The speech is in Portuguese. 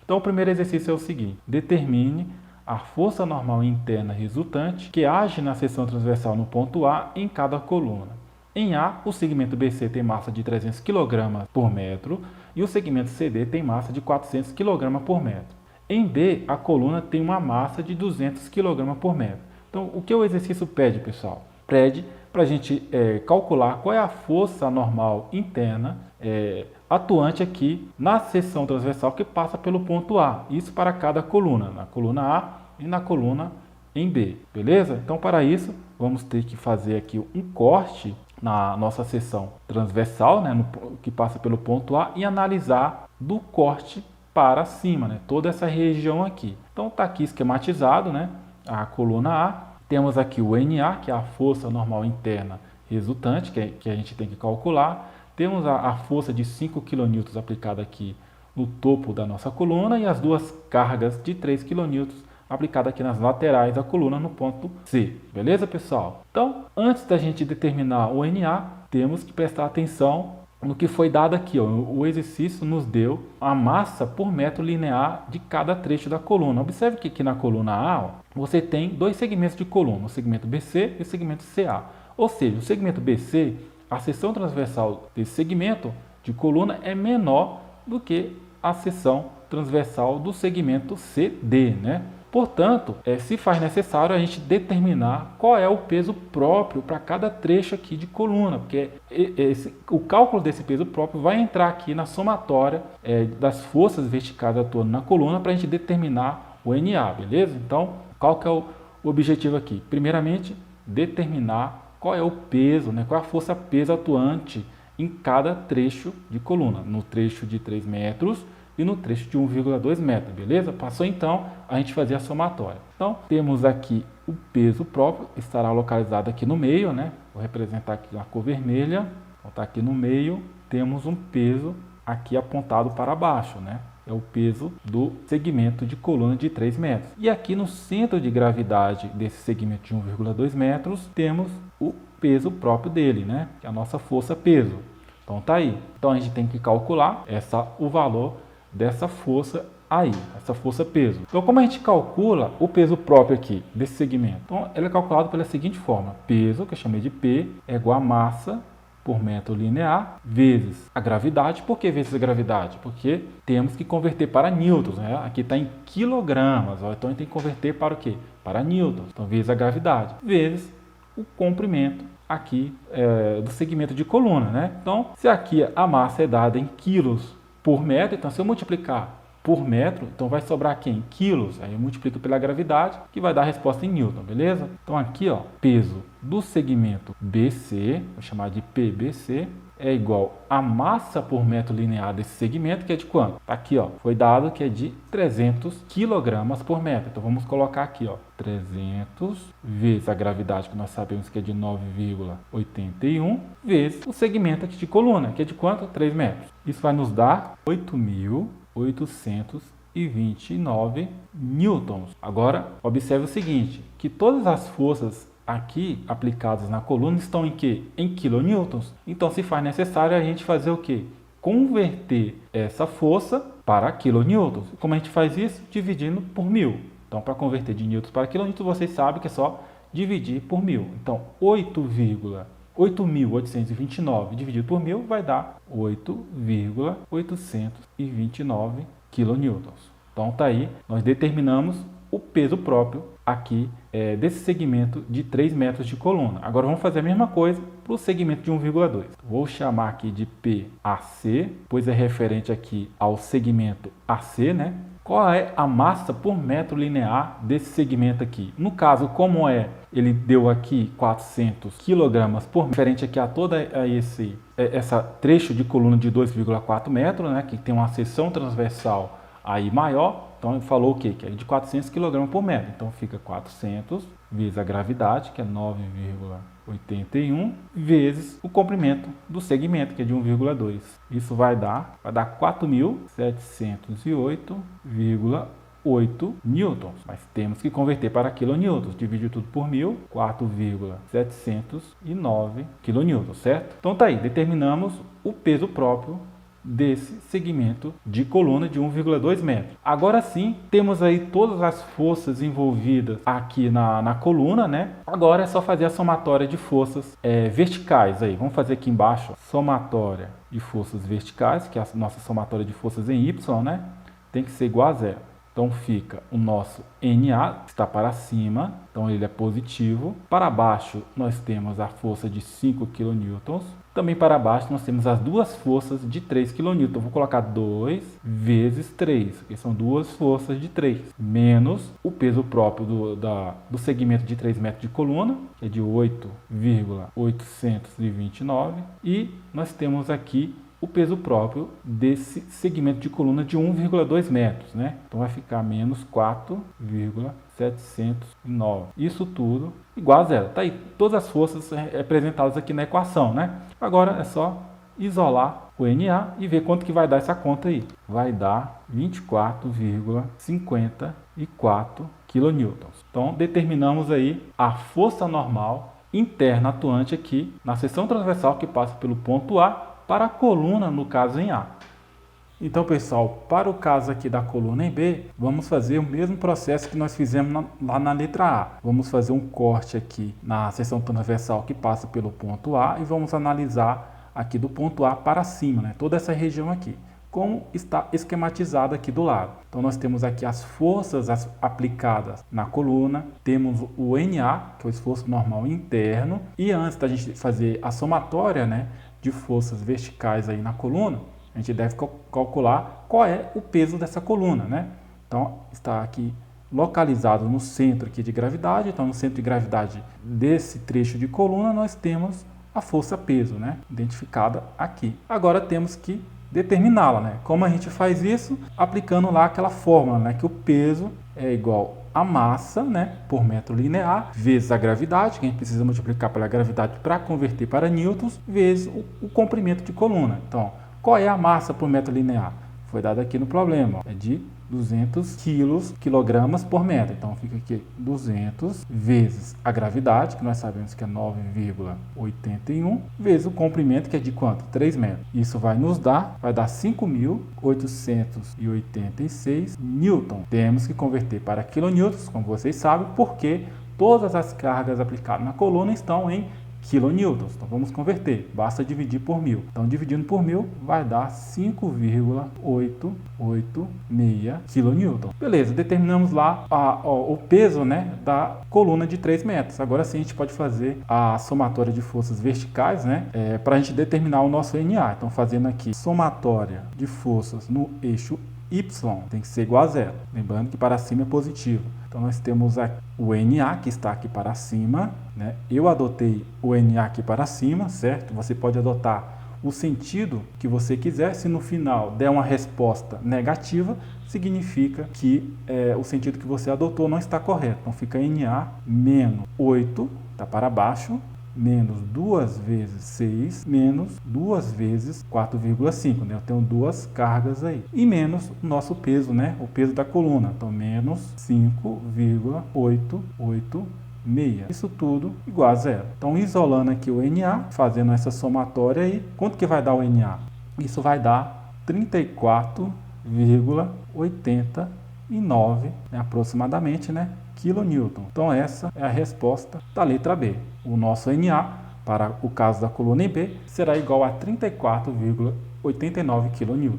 Então o primeiro exercício é o seguinte: determine a força normal interna resultante que age na seção transversal no ponto A em cada coluna. Em A, o segmento BC tem massa de 300 kg por metro e o segmento CD tem massa de 400 kg por metro. Em B, a coluna tem uma massa de 200 kg por metro. Então, o que o exercício pede, pessoal? Pede para a gente calcular qual é a força normal interna atuante aqui na seção transversal que passa pelo ponto A. Isso para cada coluna, na coluna A e na coluna em B, beleza? Então, para isso, vamos ter que fazer aqui um corte na nossa seção transversal, né, que passa pelo ponto A, e analisar do corte para cima, né, toda essa região aqui. Então, está aqui esquematizado, né, a coluna A. Temos aqui o NA, que é a força normal interna resultante, que a gente tem que calcular. Temos a força de 5 kN aplicada aqui no topo da nossa coluna e as duas cargas de 3 kN aplicada aqui nas laterais da coluna no ponto C. Beleza, pessoal? Então, antes da gente determinar o NA, temos que prestar atenção no que foi dado aqui. Ó. O exercício nos deu a massa por metro linear de cada trecho da coluna. Observe que aqui na coluna A, ó, você tem dois segmentos de coluna, o segmento BC e o segmento CA. Ou seja, o segmento BC, a seção transversal desse segmento de coluna é menor do que a seção transversal do segmento CD, né? Portanto, se faz necessário a gente determinar qual é o peso próprio para cada trecho aqui de coluna, porque o cálculo desse peso próprio vai entrar aqui na somatória das forças verticais atuando na coluna para a gente determinar o NA, beleza? Então, qual que é o objetivo aqui? Primeiramente, determinar qual é o peso, né? Qual é a força peso atuante em cada trecho de coluna, no trecho de 3 metros e no trecho de 1,2 metros, beleza? Passou então a gente fazer a somatória. Então, temos aqui o peso próprio, estará localizado aqui no meio, né? Vou representar aqui na cor vermelha, então está aqui no meio, temos um peso aqui apontado para baixo, né? É o peso do segmento de coluna de 3 metros. E aqui no centro de gravidade desse segmento de 1,2 metros, temos o peso próprio dele, né? Que é a nossa força peso. Então tá aí. Então a gente tem que calcular o valor dessa força aí, essa força peso. Então, como a gente calcula o peso próprio aqui desse segmento? Então, ele é calculado pela seguinte forma: peso, que eu chamei de P, é igual a massa por metro linear vezes a gravidade. Por que vezes a gravidade? Porque temos que converter para newtons, né? Aqui está em quilogramas, ó. Então a gente tem que converter para o quê? Para newtons. Então, vezes a gravidade, vezes o comprimento aqui do segmento de coluna, né? Então, se aqui a massa é dada em quilos por metro, então se eu multiplicar por metro, então vai sobrar aqui em quilos, aí eu multiplico pela gravidade, que vai dar a resposta em newton, beleza? Então aqui, ó, peso do segmento BC, vou chamar de PBC, é igual a massa por metro linear desse segmento, que é de quanto? Tá aqui, ó, foi dado que é de 300 kg por metro. Então vamos colocar aqui, ó, 300 vezes a gravidade, que nós sabemos que é de 9,81, vezes o segmento aqui de coluna, que é de quanto? 3 metros. Isso vai nos dar 8.829 newtons. Agora, observe o seguinte, que todas as forças aqui aplicadas na coluna estão em quê? Em kilonewtons. Então, se faz necessário a gente fazer o quê? Converter essa força para kilonewtons. Como a gente faz isso? Dividindo por 1000. Então, para converter de newtons para kilonewtons, vocês sabem que é só dividir por 1000. Então, 8.829 dividido por 1000 vai dar 8,829 kilonewtons. Então, tá aí, nós determinamos o peso próprio aqui desse segmento de 3 metros de coluna. Agora vamos fazer a mesma coisa para o segmento de 1,2. Vou chamar aqui de PAC, pois é referente aqui ao segmento AC, né? Qual é a massa por metro linear desse segmento aqui? No caso, como ele deu aqui 400 kg por referente aqui a toda essa trecho de coluna de 2,4 metros, né? Que tem uma seção transversal aí maior. Então, ele falou o quê? Que é de 400 kg por metro. Então, fica 400 vezes a gravidade, que é 9,81, vezes o comprimento do segmento, que é de 1,2. Isso vai dar 4.708,8 newtons. Mas temos que converter para kilonewtons. Dividir tudo por 1000, 4,709 kilonewtons, certo? Então, tá aí. Determinamos o peso próprio desse segmento de coluna de 1,2 metros. Agora sim, temos aí todas as forças envolvidas aqui na coluna, né? Agora é só fazer a somatória de forças verticais aí. Vamos fazer aqui embaixo, somatória de forças verticais, que é a nossa somatória de forças em Y, né? Tem que ser igual a zero. Então fica o nosso NA, que está para cima, então ele é positivo. Para baixo nós temos a força de 5 kN. Também para baixo nós temos as duas forças de 3 kN. Vou colocar 2 vezes 3, que são duas forças de 3, menos o peso próprio do segmento de 3 metros de coluna, que é de 8,829. E nós temos aqui o peso próprio desse segmento de coluna de 1,2 metros, né? Então vai ficar menos 4,709. Isso tudo igual a zero. Tá aí todas as forças representadas aqui na equação, né? Agora é só isolar o NA e ver quanto que vai dar essa conta aí. Vai dar 24,54 kN. Então determinamos aí a força normal interna atuante aqui na seção transversal que passa pelo ponto A para a coluna, no caso em A. Então, pessoal, para o caso aqui da coluna em B, vamos fazer o mesmo processo que nós fizemos lá na letra A. Vamos fazer um corte aqui na seção transversal que passa pelo ponto A e vamos analisar aqui do ponto A para cima, né? Toda essa região aqui, como está esquematizado aqui do lado. Então, nós temos aqui as forças aplicadas na coluna, temos o NA, que é o esforço normal interno, e antes da gente fazer a somatória, né, de forças verticais aí na coluna, a gente deve calcular qual é o peso dessa coluna, né? Então, está aqui localizado no centro aqui de gravidade. Então, no centro de gravidade desse trecho de coluna, nós temos a força peso, né? Identificada aqui. Agora temos que determiná-la, né? Como a gente faz isso? Aplicando lá aquela fórmula, né? Que o peso é igual a massa, né, por metro linear, vezes a gravidade, que a gente precisa multiplicar pela gravidade para converter para newtons, vezes o comprimento de coluna. Então, qual é a massa por metro linear? Foi dado aqui no problema, é de 200 quilogramas por metro. Então, fica aqui 200 vezes a gravidade, que nós sabemos que é 9,81, vezes o comprimento, que é de quanto? 3 metros. Isso vai dar 5.886 newton. Temos que converter para quilonewtons, como vocês sabem, porque todas as cargas aplicadas na coluna estão em quilonewtons. Então vamos converter, basta dividir por 1000. Então dividindo por 1000 vai dar 5,886 kN. Beleza, determinamos lá o peso, né, da coluna de 3 metros. Agora sim a gente pode fazer a somatória de forças verticais, né, para a gente determinar o nosso NA. Então fazendo aqui somatória de forças no eixo Y tem que ser igual a zero. Lembrando que para cima é positivo. Então nós temos aqui o NA que está aqui para cima, né? Eu adotei o NA aqui para cima, certo? Você pode adotar o sentido que você quiser. Se no final der uma resposta negativa, significa que o sentido que você adotou não está correto. Então fica NA menos 8, está para baixo, menos 2 vezes 6, menos 2 vezes 4,5, né? Eu tenho duas cargas aí. E menos o nosso peso, né? O peso da coluna. Então, menos 5,886. Isso tudo igual a zero. Então, isolando aqui o NA, fazendo essa somatória aí, quanto que vai dar o NA? Isso vai dar 34,89, né? Aproximadamente, né? Kilonewton. Então essa é a resposta da letra B. O nosso NA para o caso da coluna em B será igual a 34,89 kN.